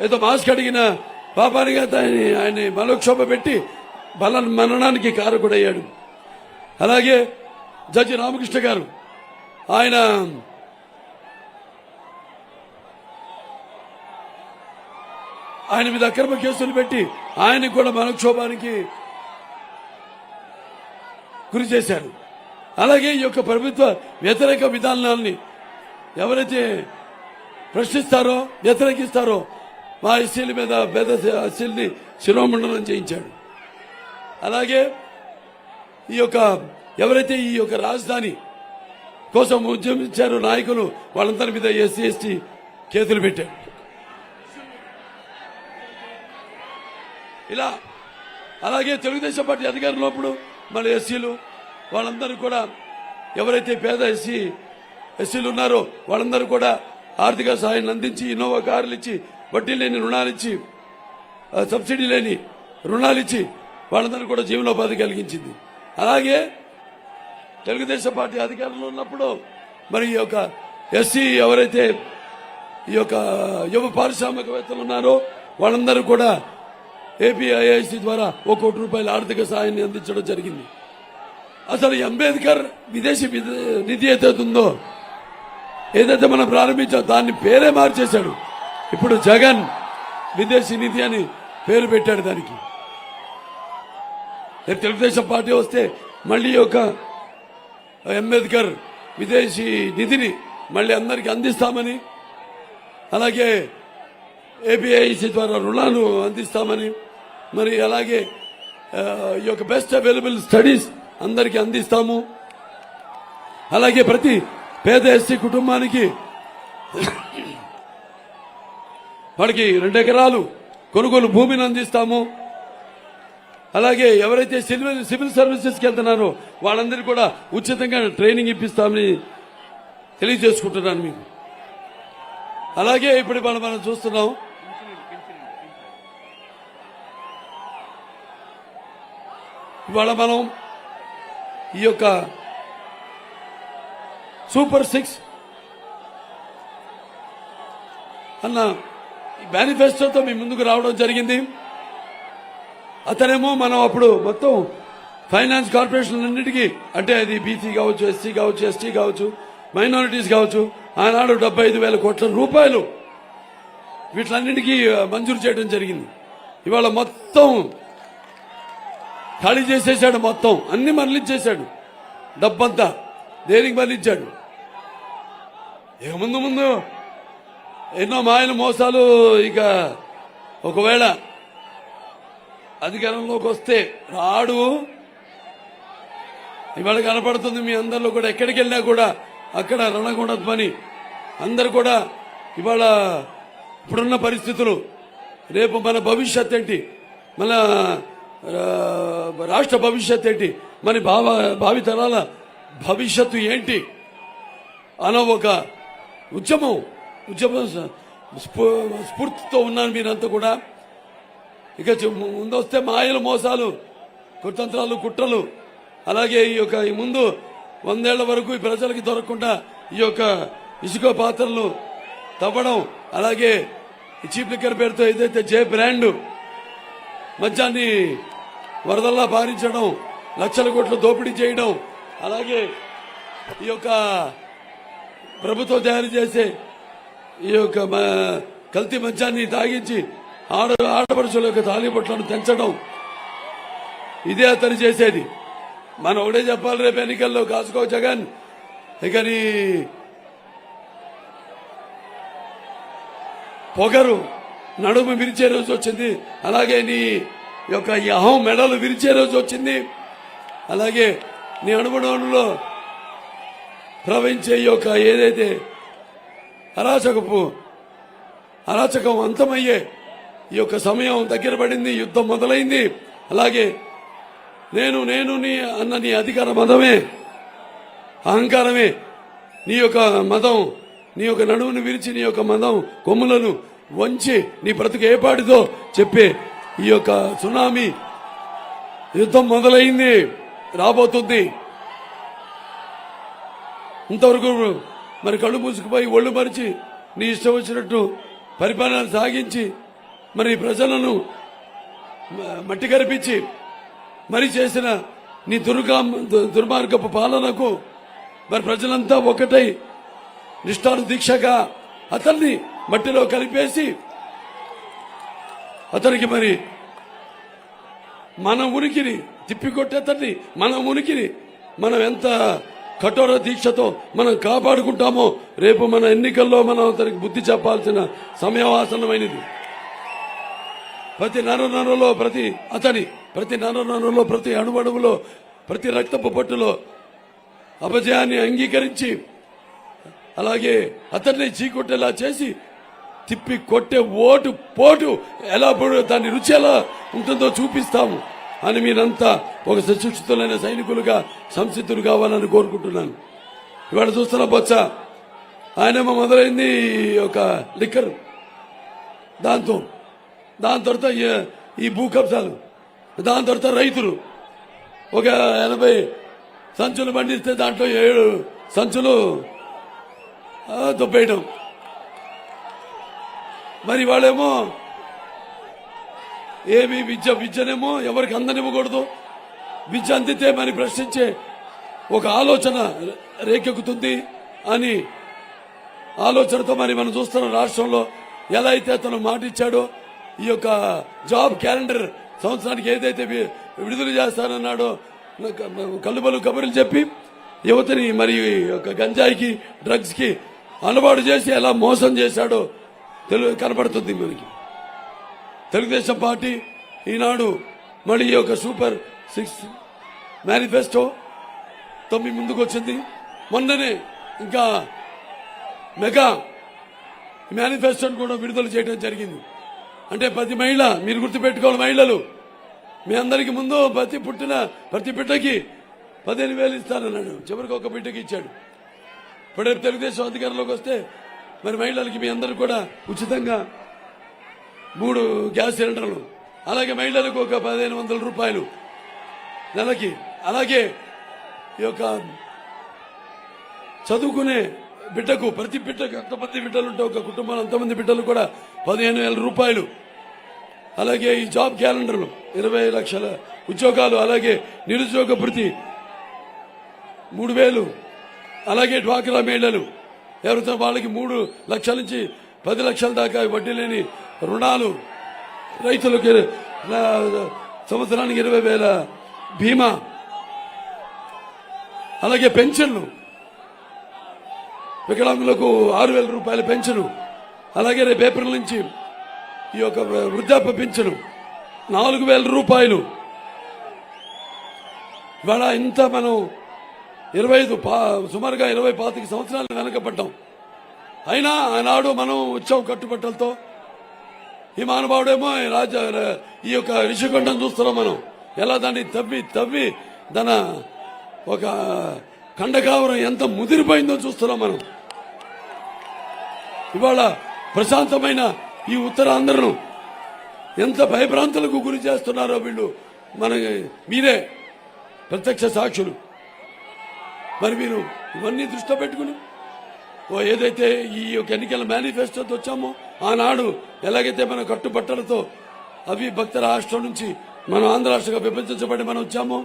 ఏదో మాస్క్ అడిగిన పాపానికి ఆయన మనోక్షోభ పెట్టి మరణానికి కారకుడయ్యాడు. అలాగే జడ్జి రామకృష్ణ గారు ఆయన మీద అక్రమ కేసులు పెట్టి ఆయనకు కూడా మనోక్షోభానికి గురి చేశారు. అలాగే ఈ యొక్క ప్రభుత్వ వ్యతిరేక విధానాలని ఎవరైతే ప్రశ్నిస్తారో వ్యతిరేకిస్తారో మా ఎస్సీల మీద పేద ఎస్సీలని శిరోమండనం చేయించాడు. అలాగే ఈ యొక్క ఎవరైతే ఈ యొక్క రాజధాని కోసం ఉద్యమించారో నాయకులు వాళ్ళందరి మీద ఎస్సీ ఎస్టీ కేసులు పెట్టాడు. ఇలా అలాగే తెలుగుదేశం పార్టీ అధికారంలో ఉన్నప్పుడు మన ఎస్సీలు వాళ్ళందరూ కూడా ఎవరైతే పేద ఎస్సీలు ఉన్నారో వాళ్ళందరూ కూడా ఆర్థిక సహాయాన్ని అందించి ఇన్నోవా కార్లు ఇచ్చి వడ్డీ లేని రుణాలు ఇచ్చి సబ్సిడీ లేని రుణాలు ఇచ్చి వాళ్ళందరూ కూడా జీవనోపాధి కలిగించింది. అలాగే తెలుగుదేశం పార్టీ అధికారంలో ఉన్నప్పుడు మరి ఈ యొక్క ఎస్సీ ఎవరైతే ఈ యొక్క యువ పారిశ్రామికవేత్తలు ఉన్నారో వాళ్ళందరూ కూడా ఏపీఐఐసి ద్వారా ₹1 కోటి ఆర్థిక సహాయాన్ని అందించడం జరిగింది. అసలు అంబేద్కర్ విదేశీ నిధి ఏదైతుందో ఏదైతే మనం ప్రారంభించాం దాన్ని పేరే మార్చేశాడు. ఇప్పుడు జగన్ విదేశీ నిధి అని పేరు పెట్టాడు దానికి. తెలుగుదేశం పార్టీ వస్తే మళ్ళీ ఒక అంబేద్కర్ విదేశీ నిధిని మళ్ళీ అందరికీ అందిస్తామని, అలాగే ఏపీఐసి ద్వారా రుణాలు అందిస్తామని, మరి అలాగే ఈ యొక్క బెస్ట్ అవైలబుల్ స్టడీస్ అందరికీ అందిస్తాము. అలాగే ప్రతి పేద ఎస్సీ కుటుంబానికి వాడికి 2 ఎకరాలు కొనుగోలు భూమిని అందిస్తాము. అలాగే ఎవరైతే సివిల్ సర్వీసెస్కి వెళ్తున్నారో వాళ్ళందరికీ కూడా ఉచితంగా ట్రైనింగ్ ఇప్పిస్తామని తెలియజేసుకుంటున్నాను మీకు. అలాగే ఇప్పుడు మనం చూస్తున్నాం ఇవాళ మనం ఈ యొక్క సూపర్ 6 అన్న మేనిఫెస్టోతో మీ ముందుకు రావడం జరిగింది. అతనేమో మనం అప్పుడు మొత్తం ఫైనాన్స్ కార్పొరేషన్ అన్నిటికీ అంటే అది బీసీ కావచ్చు, ఎస్సీ కావచ్చు, ఎస్టీ కావచ్చు, మైనారిటీస్ కావచ్చు, ఆనాడు 75,000 కోట్ల రూపాయలు వీటిలన్నిటికీ మంజూరు చేయడం జరిగింది. ఇవాళ మొత్తం ఖాళీ చేసేసాడు, మొత్తం అన్ని మరలించేశాడు. డబ్బంతా దేనికి మరలించాడు? ఇక ముందు ఎన్నో మాయల మోసాలు. ఇక ఒకవేళ అధికారంలోకి వస్తే రాడు. ఇవాళ కనపడుతుంది మీ అందరిలో కూడా, ఎక్కడికి వెళ్ళినా కూడా అక్కడ రణగుండ పని. అందరు కూడా ఇవాళ ఇప్పుడున్న పరిస్థితులు, రేపు మన భవిష్యత్ ఏంటి, మన రాష్ట్ర భవిష్యత్ ఏంటి, మన భావితరాల భవిష్యత్తు ఏంటి అన్న ఒక ఉద్యమ స్ఫూర్తితో ఉన్నాను మీరంతా కూడా. ఇక ముందొస్తే మాయలు మోసాలు, కుతంత్రాలు, కుట్రలు. అలాగే ఈ ముందు 100 ఏళ్ల వరకు ఈ ప్రజలకి దొరకకుండా ఈ యొక్క ఇసుక పాత్రలు తవ్వడం, అలాగే చీప్ లిక్కర్ పేరుతో ఏదైతే జే బ్రాండ్ మద్యాన్ని వరదల్లా పారించడం, లక్షల కోట్లు దోపిడీ చేయడం, అలాగే ఈ యొక్క ప్రభుత్వం తయారు చేసే ఈ యొక్క కల్తీ మద్యాన్ని తాగించి ఆడపడుచుల యొక్క తాలిబొట్లను తెంచడం, ఇదే అతను చేసేది. మనం ఒకటే చెప్పాలి, రేపు ఎన్నికల్లో కాసుకో జగన్, ఇక నీ పొగరు నడుము విరిచే రోజు వచ్చింది. అలాగే నీ యొక్క ఈ అహం మెడలు విరిచే రోజు వచ్చింది. అలాగే నీ అణుగుణంలో ప్రవహించే ఈ యొక్క ఏదైతే అరాచకం అంతమయ్యే ఈ యొక్క సమయం దగ్గర పడింది. యుద్ధం మొదలైంది. అలాగే నేను నీ అన్న నీ అధికార మదమే, అహంకారమే నీ యొక్క మదం, నీ యొక్క నడుమును విరిచి నీ యొక్క మదం కొమ్ములను వంచి నీ బ్రతుకు ఏపాటితో చెప్పే ఈ యొక్క సునామీ యుద్ధం మొదలైంది, రాబోతుంది. ఇంతవరకు మరి కళ్ళు మూసుకుపోయి ఒళ్ళు మరిచి నీ ఇష్టం వచ్చినట్టు పరిపాలన సాగించి మరి ప్రజలను మట్టి కరిపించి మరి చేసిన నీ దుర్మార్గపు పాలనకు మరి ప్రజలంతా ఒకటై నిష్ఠాను దీక్షగా అతన్ని మట్టిలో కలిపేసి అతనికి మరి మన ఉనికిని తిప్పికొట్టేతన్ని మన ఉనికిని మనం ఎంత కఠోర దీక్షతో మనం కాపాడుకుంటామో రేపు మన ఎన్నికల్లో మనం అతనికి బుద్ధి చెప్పాల్సిన సమయవాసనమైనది. ప్రతి నరనరలో ప్రతి నరనరలో ప్రతి అణువణువులో ప్రతి రక్తపు పట్టులో అపజయాన్ని అంగీకరించి అలాగే అతన్ని చీకొట్టేలా చేసి తిప్పి కొట్టే పోటు ఎలా దాని రుచి ఎలా ఉంటుందో చూపిస్తాము అని మీరంతా ఒక సుశిక్షితులైన సైనికులుగా సంసిద్ధులు కావాలని కోరుకుంటున్నాను. ఇవాళ చూస్తున్న బొచ్చ ఆయనేమో మొదలైంది ఒక లిక్కర్, దాని తర్వాత ఈ భూ కబ్జాలు, దాని తర్వాత రైతులు ఒక 80 సంచులు పండిస్తే దాంట్లో 7 సంచులు దొబ్బేయడం. మరి వాళ్ళేమో ఏమి విద్యనేమో ఎవరికి అందనివ్వకూడదు, విద్య అందితే మరి ప్రశ్నించే ఒక ఆలోచన రేకెక్కుతుంది అని ఆలోచనతో మరి మనం చూస్తున్న రాష్ట్రంలో ఎలా అయితే అతను మాట ఇచ్చాడో ఈ యొక్క జాబ్ క్యాలెండర్ సంవత్సరానికి ఏదైతే విడుదల చేస్తానన్నాడో కల్లుబలు కబుర్లు చెప్పి యువతని మరి ఒక గంజాయికి డ్రగ్స్ కి అలవాటు చేసి ఎలా మోసం చేశాడో కనపడుతుంది మనకి. తెలుగుదేశం పార్టీ ఈనాడు మళ్ళీ ఈ యొక్క సూపర్ 6 మేనిఫెస్టోతో మీ ముందుకు వచ్చింది. మొన్ననే ఇంకా మెగా మేనిఫెస్టోను కూడా విడుదల చేయడం జరిగింది. అంటే ప్రతి మహిళ, మీరు గుర్తుపెట్టుకోవాలి మహిళలు, మీ అందరికి ముందు ప్రతి బిడ్డకి 15,000 ఇస్తానన్నాడు. చివరికి ఒక బిడ్డకి ఇచ్చాడు. ఇప్పుడు తెలుగుదేశం అధికారంలోకి వస్తే మరి మహిళలకి మీ అందరూ కూడా ఉచితంగా 3 గ్యాస్ సిలిండర్లు, అలాగే మహిళలకు ఒక 1,500 రూపాయలు నెలకి, అలాగే ఈ యొక్క చదువుకునే బిడ్డకు ప్రతి బిడ్డకు ఎంతమంది బిడ్డలు ఉంటే ఒక కుటుంబంలో అంతమంది బిడ్డలు కూడా 15,000 రూపాయలు, అలాగే ఈ జాబ్ క్యాలెండర్లు 20 లక్షల ఉద్యోగాలు, అలాగే నిరుద్యోగ భృతి 3,000, అలాగే డ్వాక్రా మహిళలు ఎవరితో వాళ్ళకి 3 లక్షల నుంచి 10 లక్షల దాకా వడ్డీ లేని రుణాలు, రైతులకు సంవత్సరానికి 20,000 బీమా, అలాగే పెన్షన్లు, వికలాంగులకు 6,000 రూపాయల పెన్షను, అలాగే రేపు ఏప్రిల్ నుంచి ఈ యొక్క వృద్ధాప్య పెన్షను 4,000 రూపాయలు. ఇవాళ ఇంత మనం 25 సుమారుగా 25 సంవత్సరాలు వెనకబడ్డాం. అయినా ఆనాడు మనం వచ్చాం కట్టుబట్టలతో. ఈ మానవాడేమో ఈ యొక్క రిషికొండను చూస్తున్నాం మనం, ఎలా దాన్ని తవ్వి తన ఒక ఖండకావరం ఎంత ముదిరిపోయిందో చూస్తున్నాం మనం. ఇవాళ ప్రశాంతమైన ఈ ఉత్తరాంధ్రను ఎంత భయభ్రాంతులకు గురి చేస్తున్నారో వీళ్ళు మీరే ప్రత్యక్ష సాక్షులు. మరి మీరు ఇవన్నీ దృష్టిలో పెట్టుకుని ఏదైతే ఈ యొక్క ఎన్నికల మేనిఫెస్టోతో వచ్చామో ఆనాడు ఎలాగైతే మన కట్టుబట్టలతో అవి భక్త రాష్ట్రం నుంచి మనం ఆంధ్ర రాష్ట్రంగా విభజించబడి మనం వచ్చామో